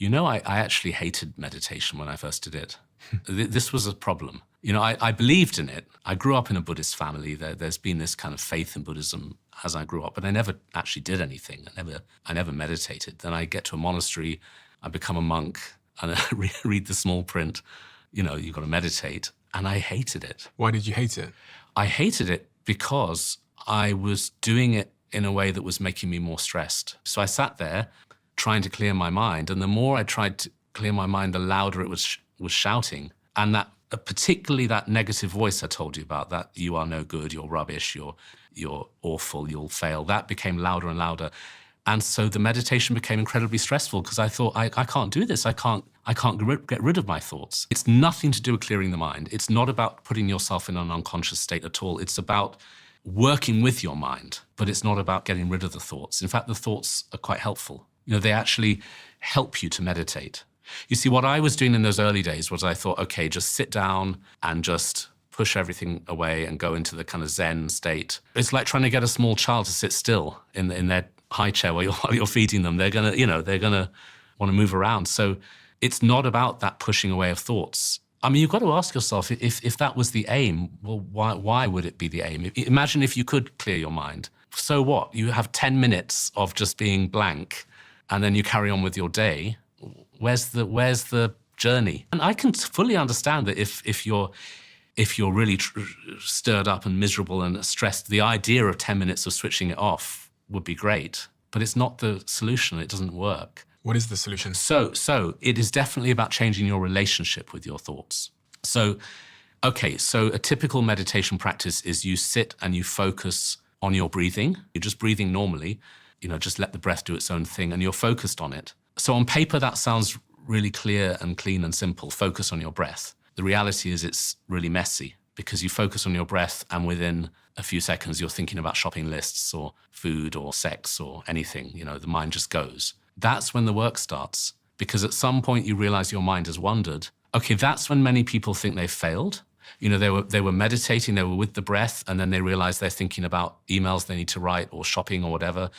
I actually hated meditation when I first did it. This was a problem. I believed in it. I grew up in a Buddhist family. There's been this kind of faith in Buddhism as I grew up, but I never actually did anything. I never meditated. Then I get to a monastery, I become a monk, and I read the small print, you've got to meditate, and I hated it. Why did you hate it? I hated it because I was doing it in a way that was making me more stressed. So I sat there trying to clear my mind, and the more I tried to clear my mind, the louder it was shouting. And that, particularly that negative voice I told you about, that you are no good, you're rubbish, you're awful, you'll fail, that became louder and louder. And so the meditation became incredibly stressful because I thought, I can't do this. I can't get rid of my thoughts. It's nothing to do with clearing the mind. It's not about putting yourself in an unconscious state at all. It's about working with your mind, but it's not about getting rid of the thoughts. In fact, the thoughts are quite helpful. They actually help you to meditate. You see, what I was doing in those early days was I thought, okay, just sit down and just push everything away and go into the kind of Zen state. It's like trying to get a small child to sit still in their high chair while you're feeding them. They're gonna want to move around. So it's not about that pushing away of thoughts. I mean, you've got to ask yourself, if that was the aim, well, why would it be the aim? Imagine if you could clear your mind. So what? You have 10 minutes of just being blank, and then you carry on with your day. Where's the journey? And I can fully understand that if you're really stirred up and miserable and stressed, the idea of 10 minutes of switching it off would be great, but it's not the solution. It doesn't work. What is the solution? So it is definitely about changing your relationship with your thoughts. So a typical meditation practice is you sit and you focus on your breathing. You're just breathing normally, just let the breath do its own thing, and you're focused on it. So on paper, that sounds really clear and clean and simple. Focus on your breath. The reality is it's really messy because you focus on your breath and within a few seconds, you're thinking about shopping lists or food or sex or anything. The mind just goes. That's when the work starts, because at some point you realize your mind has wandered. Okay, that's when many people think they've failed. They were meditating, they were with the breath, and then they realize they're thinking about emails they need to write or shopping or whatever.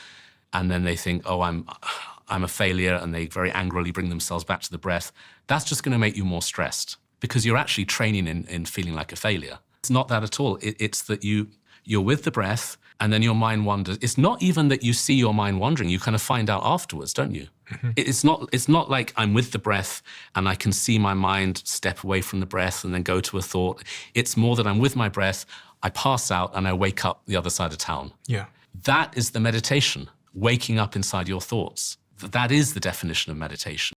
And then they think, oh, I'm a failure, and they very angrily bring themselves back to the breath. That's just going to make you more stressed because you're actually training in feeling like a failure. It's not that at all. It's that you're with the breath and then your mind wanders. It's not even that you see your mind wandering. You kind of find out afterwards, don't you? Mm-hmm. It's not like I'm with the breath and I can see my mind step away from the breath and then go to a thought. It's more that I'm with my breath, I pass out and I wake up the other side of town. Yeah. That is the meditation, waking up inside your thoughts. That is the definition of meditation.